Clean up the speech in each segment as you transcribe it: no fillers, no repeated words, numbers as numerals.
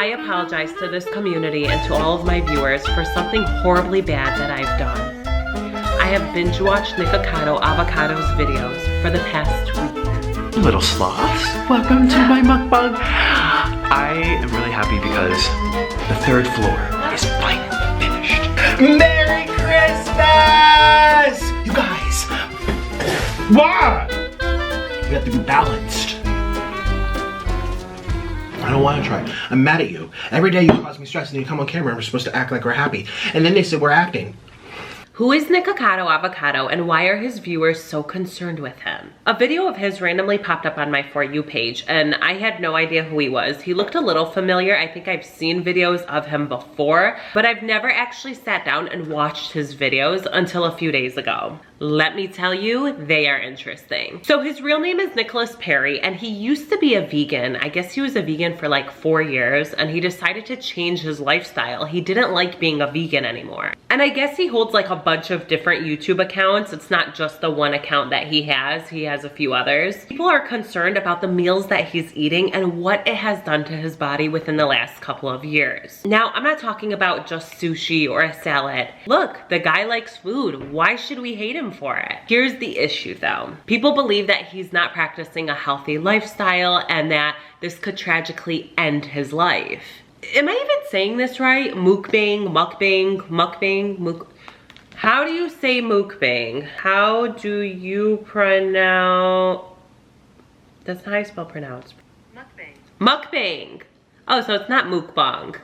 I apologize to this community and to all of my viewers for something horribly bad that I've done. I have binge watched Nikocado Avocado's videos for the past week. Little sloths, welcome to my mukbang. I am really happy because the third floor is finally finished. Merry Christmas! You guys, what? We have to be balanced. I don't want to try. I'm mad at you. Every day you cause me stress and then you come on camera and we're supposed to act like we're happy. And then they said we're acting. Who is Nikocado Avocado and why are his viewers so concerned with him? A video of his randomly popped up on my For You page and I had no idea who he was. He looked a little familiar. I think I've seen videos of him before, but I've never actually sat down and watched his videos until a few days ago. Let me tell you, they are interesting. So his real name is Nicholas Perry and he used to be a vegan. I guess he was a vegan for like 4 years and he decided to change his lifestyle. He didn't like being a vegan anymore. And I guess he holds like a bunch of different YouTube accounts. It's not just the one account that he has a few others. People are concerned about the meals that he's eating and what it has done to his body within the last couple of years. Now, I'm not talking about just sushi or a salad. Look, the guy likes food. Why should we hate him for it? Here's the issue though. People believe that he's not practicing a healthy lifestyle and that this could tragically end his life. Am I even saying this right? Mukbang. How do you say mukbang? How do you pronounce? That's not how you spell pronounce. Mukbang. Mukbang. Oh, so it's not mukbang.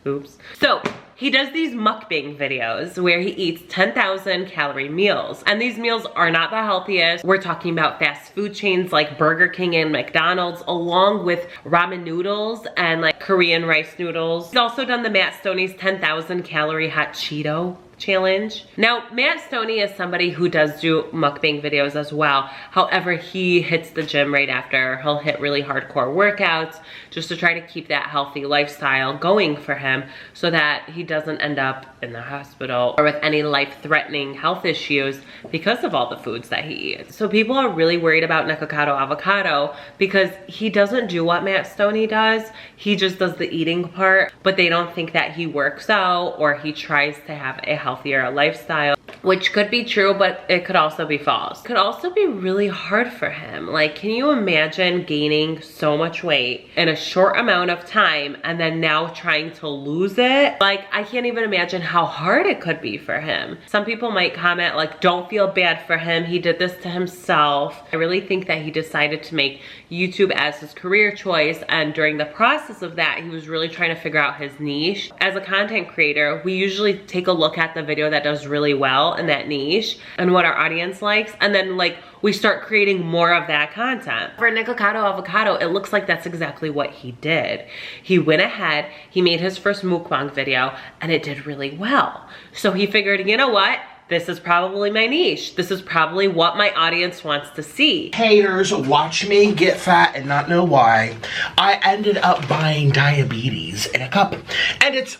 Oops. So he does these mukbang videos where he eats 10,000 calorie meals. And these meals are not the healthiest. We're talking about fast food chains like Burger King and McDonald's, along with ramen noodles and like Korean rice noodles. He's also done the Matt Stoney's 10,000 calorie hot Cheeto challenge. Now, Matt Stoney is somebody who does do mukbang videos as well. However, he hits the gym right after. He'll hit really hardcore workouts just to try to keep that healthy lifestyle going for him so that he doesn't end up in the hospital or with any life-threatening health issues because of all the foods that he eats. So people are really worried about Nikocado Avocado because he doesn't do what Matt Stoney does. He just does the eating part, but they don't think that he works out or he tries to have a healthier lifestyle, which could be true, but it could also be false. It could also be really hard for him. Like, can you imagine gaining so much weight in a short amount of time and then now trying to lose it? Like, I can't even imagine how hard it could be for him. Some people might comment like, don't feel bad for him. He did this to himself. I really think that he decided to make YouTube as his career choice. And during the process of that, he was really trying to figure out his niche. As a content creator, we usually take a look at the video that does really well in that niche and what our audience likes, and then like we start creating more of that content. For Nikocado Avocado, it looks like that's exactly what he did. He went ahead, he made his first mukbang video and it did really well. So he figured, you know what? This is probably my niche. This is probably what my audience wants to see. Haters, watch me get fat and not know why. I ended up buying diabetes in a cup and it's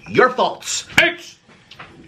your faults. It's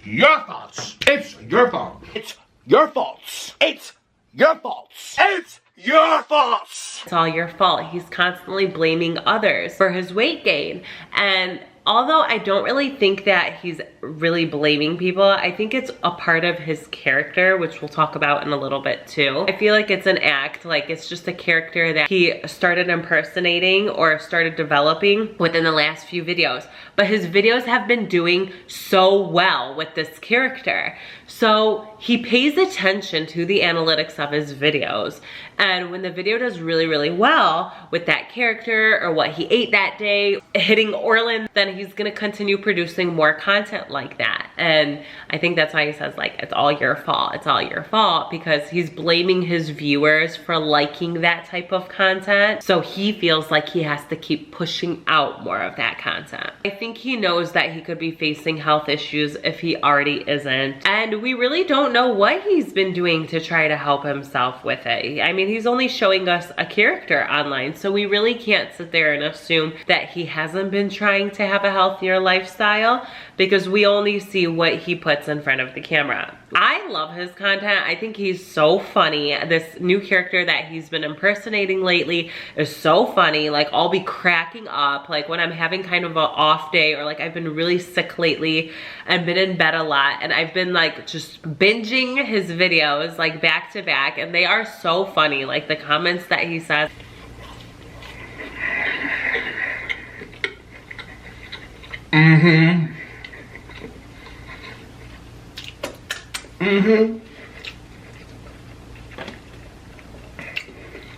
your faults. It's your fault. It's your faults. It's your faults. It's your faults. It's all your fault. He's constantly blaming others for his weight gain. And although I don't really think that he's really blaming people, I think it's a part of his character, which we'll talk about in a little bit too. I feel like it's an act, like it's just a character that he started impersonating or started developing within the last few videos. But his videos have been doing so well with this character. So he pays attention to the analytics of his videos. And when the video does really, really well with that character or what he ate that day, hitting Orland, then he's gonna continue producing more content like that. And I think that's why he says like, it's all your fault. It's all your fault, because he's blaming his viewers for liking that type of content. So he feels like he has to keep pushing out more of that content. I think he knows that he could be facing health issues if he already isn't. And we really don't know what he's been doing to try to help himself with it. I mean, he's only showing us a character online, so we really can't sit there and assume that he hasn't been trying to have a healthier lifestyle because we only see what he puts in front of the camera. I love his content. I think he's so funny. This new character that he's been impersonating lately is so funny. Like, I'll be cracking up like when I'm having kind of an off day, or like I've been really sick lately and been in bed a lot, and I've been like just binging his videos like back to back, and they are so funny. Like the comments that he says.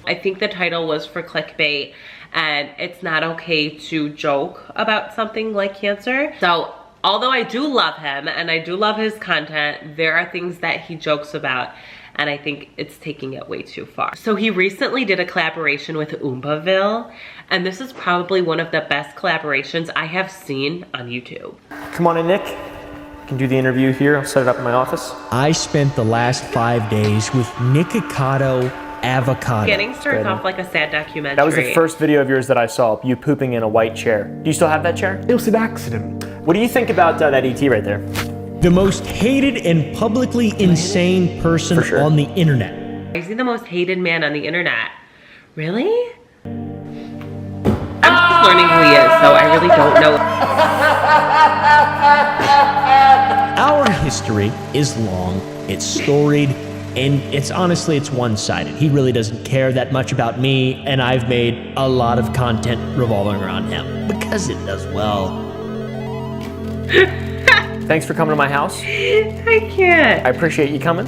I think the title was for clickbait, and it's not okay to joke about something like cancer. So although I do love him and I do love his content, there are things that he jokes about, and I think it's taking it way too far. So he recently did a collaboration with Oompaville, and this is probably one of the best collaborations I have seen on YouTube. Come on in, Nick. You can do the interview here. I'll set it up in my office. I spent the last 5 days with Nikocado Avocado. Beginning starts off like a sad documentary. That was the first video of yours that I saw, you pooping in a white chair. Do you still have that chair? It was an accident. What do you think about that ET right there? The most hated and publicly insane person For sure. on the internet. Is he the most hated man on the internet? Really? I'm just learning who he is, so I really don't know. Our history is long, it's storied, and it's honestly, it's one-sided. He really doesn't care that much about me, and I've made a lot of content revolving around him because it does well. Thanks for coming to my house. I can't. I appreciate you coming.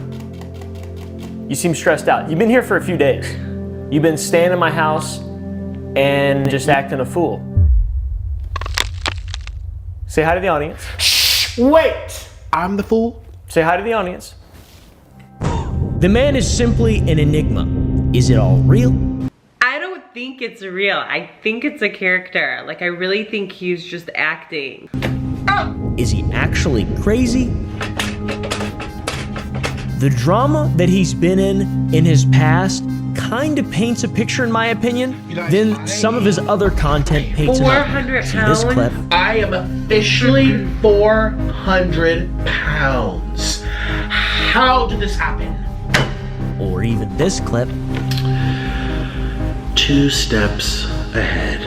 You seem stressed out. You've been here for a few days. You've been staying in my house and just acting a fool. Say hi to the audience. Shh, wait! I'm the fool? Say hi to the audience. The man is simply an enigma. Is it all real? I don't think it's real. I think it's a character. Like, I really think he's just acting. Is he actually crazy? The drama that he's been in his past kind of paints a picture, in my opinion. Then some of his other content paints another. 400 See this pounds? clip? I am officially 400 pounds. How did this happen? Or even this clip. 2 steps ahead.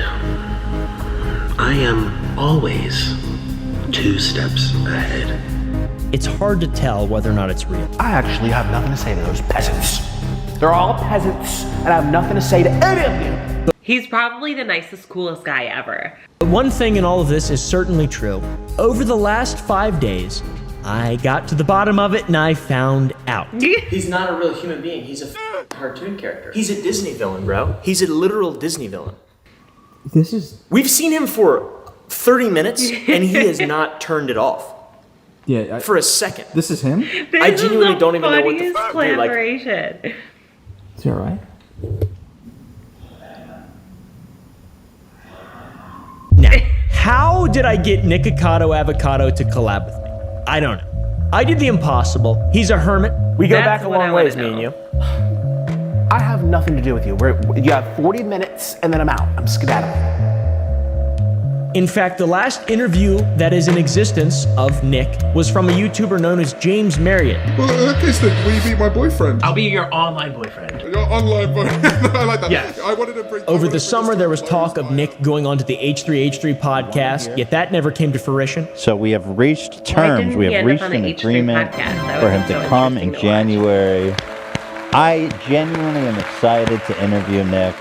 I am always 2 steps ahead. It's hard to tell whether or not it's real. I actually have nothing to say to those peasants. They're all peasants, and I have nothing to say to any of you. He's probably the nicest, coolest guy ever. But one thing in all of this is certainly true. Over the last 5 days, I got to the bottom of it and I found out. He's not a real human being. He's a cartoon character. He's a Disney villain, bro. He's a literal Disney villain. We've seen him for 30 minutes and he has not turned it off. Yeah, For a second. this is him? This I is genuinely the don't even know what the funniest fuck, dude, like- collaboration. Is he alright? Now, how did I get Nikocado Avocado to collab with me? I don't know. I did the impossible. He's a hermit. We go That's back a what I long wanna ways, me and know. you. I have nothing to do with you. You have 40 minutes, and then I'm out. I'm skedaddling. In fact, the last interview that is in existence of Nick was from a YouTuber known as James Marriott. Well, in that case, then, will you be my boyfriend? I'll be your online boyfriend. Your online boyfriend. I like that. Yes. I wanted to bring. Over the summer, there was talk of Nick going onto the H3H3 podcast, yet that never came to fruition. So we have reached Why terms. didn't We he have end up reached on the an H3 agreement podcast? That for would him be to so come in interesting to watch. January. I genuinely am excited to interview Nick.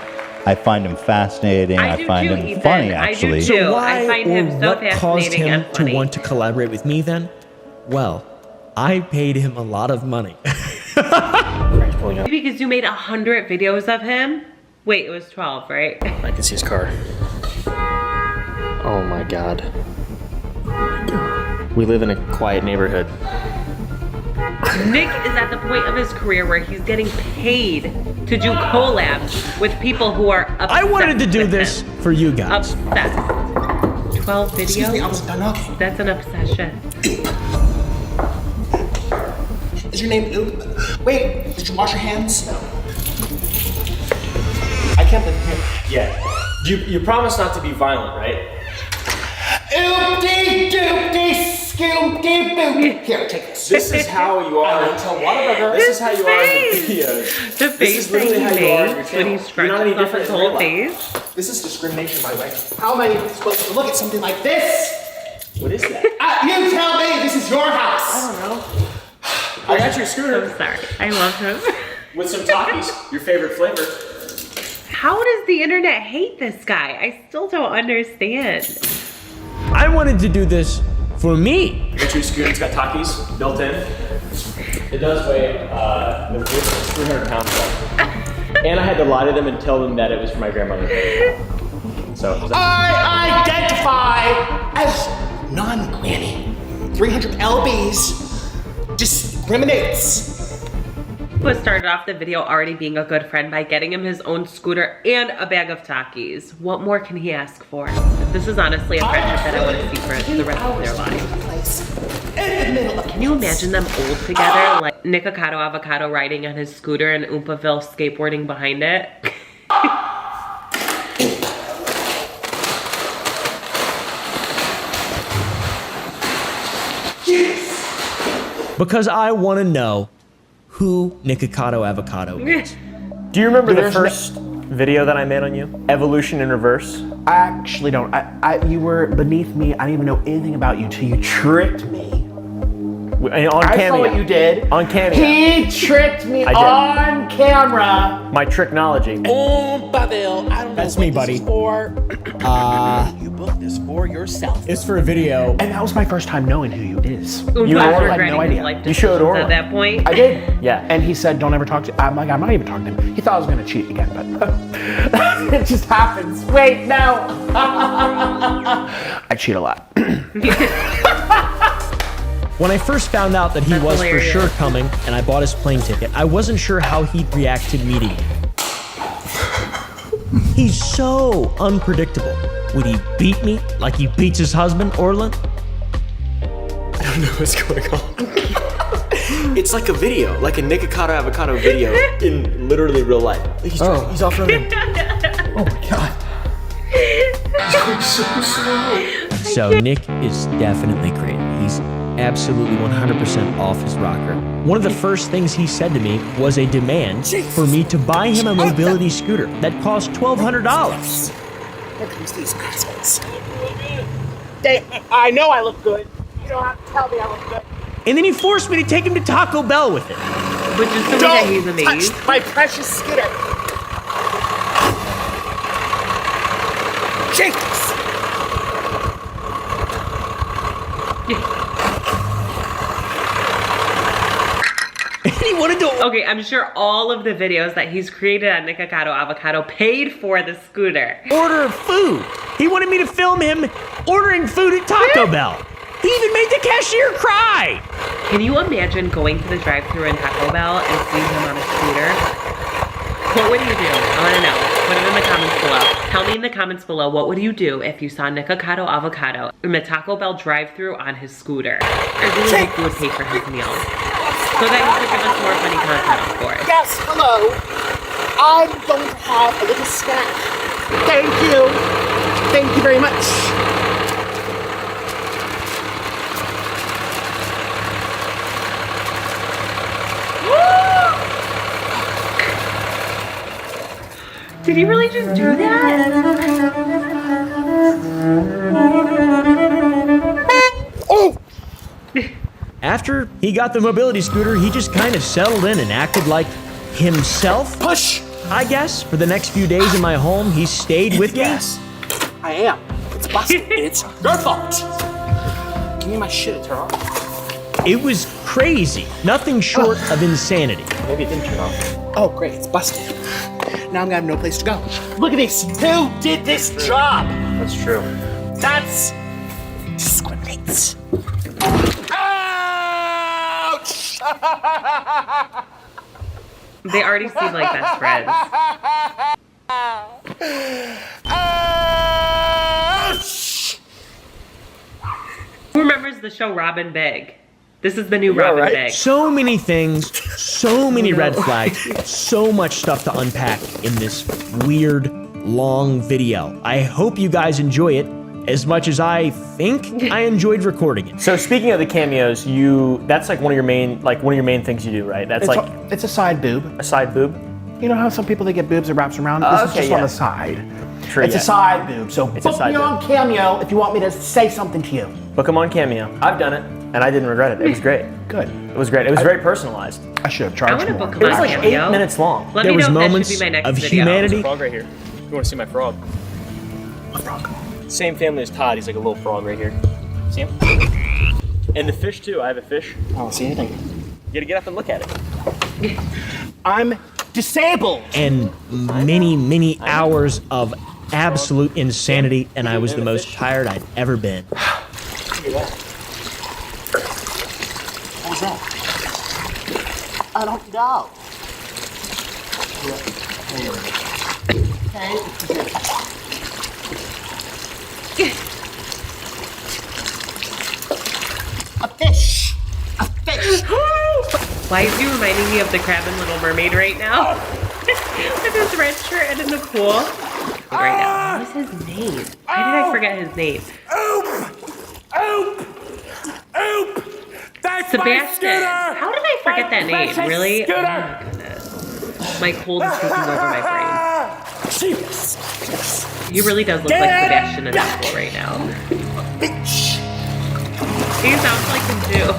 I find him fascinating. I I do find too, him Ethan. funny, I do actually. too. So why I find or him so what caused fascinating him and to funny. want to collaborate with me then? Well, I paid him a lot of money. Because you made 100 videos of him? Wait, it was 12, right? I can see his car. Oh my god. We live in a quiet neighborhood. Nick is at the point of his career where he's getting paid to do collabs with people who are obsessed I wanted to do with this him. for you guys. Obsessed. 12 videos? Excuse me, I was done talking. That's an obsession. Is your name Oop? Wait, did you wash your hands? I can't believe. Yeah. You promised not to be violent, right? Oopty doopty scoopty boop. Here, take this. This is how you are. This is how you are in the videos. The face that he makes when he scrunches up his whole face. This is discrimination, by the way. How am I supposed to look at something like this? What is that? You tell me. This is your house. I don't know. I got your scooter. I'm sorry. I love him. With some Takis, your favorite flavor. How does the internet hate this guy? I still don't understand. I wanted to do this for me. Get your scooter, it's got Takis built in. It does weigh 300 pounds. And I had to lie to them and tell them that it was for my grandmother. So I identify as non-granny. 300 lbs discriminates. Was started off the video already being a good friend by getting him his own scooter and a bag of Takis. What more can he ask for? This is honestly a friendship that I want to see for the rest of their lives. Can you imagine them old together? Like Nikocado Avocado riding on his scooter and Oopaville skateboarding behind it? Because I want to know who Nikocado Avocado is. do you remember the first video that I made on you? Evolution in reverse? I actually don't. You were beneath me. I didn't even know anything about you till you tricked me. On I Cameo. saw what you did. On Cameo. He tricked me on camera. My tricknology. Oopaville, I don't That's know me, what buddy. this is for. You booked this for yourself. It's for a video. And that was my first time knowing who you is. You had regretting no his idea. life You showed decisions Orla. at that point. I did. Yeah. And he said, don't ever talk to, I'm like, I'm not even talking to him. He thought I was gonna cheat again, but it just happens. Wait, no. I cheat a lot. When I first found out that he was hilarious. for sure coming and I bought his plane ticket, I wasn't sure how he'd react to meeting me. He's so unpredictable. Would he beat me like he beats his husband, Orla? I don't know what's going on. It's like a video, like a Nikocado Avocado video in literally real life. He's off-roading. Oh my God. So Nick is definitely crazy. He's absolutely 100% off his rocker. One of the first things he said to me was a demand for me to buy him a mobility scooter that cost $1,200. Here comes these assholes. I know I look good. You don't have to tell me I look good. And then he forced me to take him to Taco Bell with it. Which is the way that he's amazed. Touch my precious scooter. Jinx! And he wanted to Okay, I'm sure all of the videos that he's created on Nikocado Avocado paid for the scooter. order food. He wanted me to film him ordering food at Taco Bell. He even made the cashier cry. Can you imagine going to the drive-thru in Taco Bell and seeing him on a scooter? What would you do? I want to know. Put it in the comments below. Tell me in the comments below, what would you do if you saw Nikocado Avocado in the Taco Bell drive-thru on his scooter? I really hope you would pay for his meals. So that you could give us more funny content, of course. Yes, hello. I'm going to have a little snack. Thank you. Thank you very much. Did he really just do that? Oh! After he got the mobility scooter, he just kind of settled in and acted like himself. Push! I guess for the next few days in my home, he stayed with me. Yes, I am. It's busted. It's your fault. Give me my shit, turn off. It was crazy. Nothing short of insanity. Maybe it didn't turn off. Oh, great, it's busted. Now I'm gonna have no place to go. Look at this. Who did this job? That's true. That's discriminates. Ouch! They already seem like best friends. Ouch! Who remembers the show Robin Big? This is the new Robin Big. So many things, so many red flags, so much stuff to unpack in this weird, long video. I hope you guys enjoy it. as much as I think I enjoyed recording it. So speaking of the cameos, that's like one of your main things you do, right? That's It's a side boob. a side boob. You know how some people, they get boobs that wraps around? This is okay, just yeah. on the side. True, It's yeah. a side boob, so It's a book side me on boob. Cameo if you want me to say something to you. Book them on Cameo. I've done it, and I didn't regret it. It was great. Good. It was great. It was very personalized. I should have I charged want to more. book It was on like Cameo. 8 minutes long. Let There me was know if that moments should be my next of video. humanity. Frog right here. You want to see my frog? What frog? Same family as Todd. He's like a little frog right here. See him? And the fish too. I have a fish. I don't see anything. You gotta get up and look at it. I'm disabled. And many hours of absolute insanity, and I was the most tired I'd ever been. What was that? I don't know. A fish. A fish. Why is he reminding me of the crab in Little Mermaid right now? With his red shirt and in the pool. Right now. What was his name? Why did I forget his name? Sebastian. How did I forget that name? Really? Oh my goodness. My cold is taking over my brain. He really does look like Sebastian in that pool right now. He sounds like him too.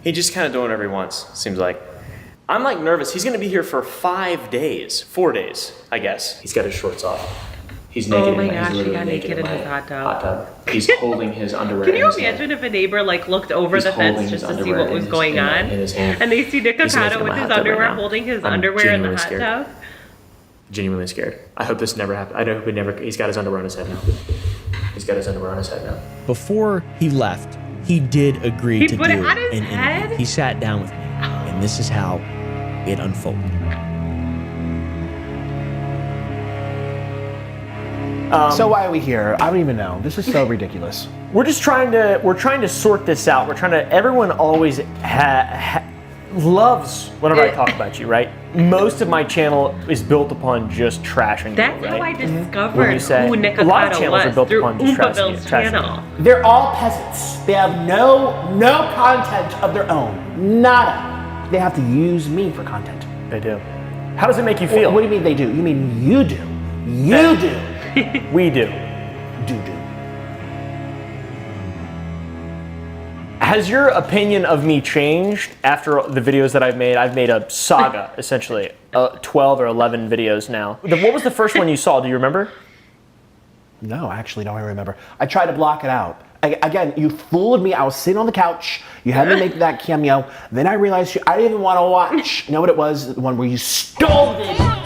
He just kind of doing whatever he wants, seems like. I'm like nervous. He's gonna be here for 4 days, I guess. He's got his shorts off. He's naked. Oh my he's gosh, he literally got naked in my his hot tub. He's holding his underwear. Can in you his hand. imagine if a neighbor like looked over He's the holding fence his just to see underwear what in was his- going in on? his hand. And they see He's naked Nikocado in with my his hot tub underwear right now. holding his I'm underwear in the genuinely hot scared. tub. Genuinely scared. I hope this never happens. I know he never. He's got his underwear on his head now. He's got his underwear on his head now. Before he left, he did agree He to put do it on his an interview. head? He sat down with me, and this is how it unfolded. So why are we here? I don't even know. This is so ridiculous. We're just trying to sort this out. Everyone always loves whenever I talk about you, right? Most of my channel is built upon just trashing That's you, how I right? discovered you say- who a lot of Nikocado channels are was built through upon just trashing Oompa Bill's you. channel. They're all peasants. They have no content of their own. Nada. They have to use me for content. They do. How does it make you feel? What do you mean they do? You mean you do. You do. We do. Do. Has your opinion of me changed after the videos that I've made? I've made a saga, essentially. 12 or 11 videos now. What was the first one you saw? Do you remember? No, actually, don't remember. I tried to block it out. Again, you fooled me. I was sitting on the couch. You had me make that cameo. Then I realized I didn't even want to watch. You know what it was? The one where you stole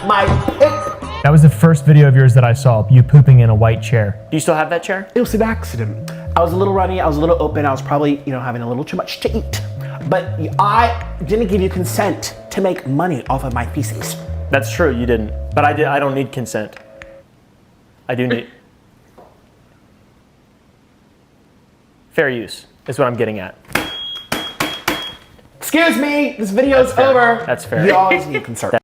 my pick. That was the first video of yours that I saw, you pooping in a white chair. Do you still have that chair? It was an accident. I was a little runny. I was a little open. I was probably, having a little too much to eat. But I didn't give you consent to make money off of my feces. That's true, you didn't. But I don't need consent. I do need... Fair use is what I'm getting at. Excuse me, this video's over. That's fair. You always need consent.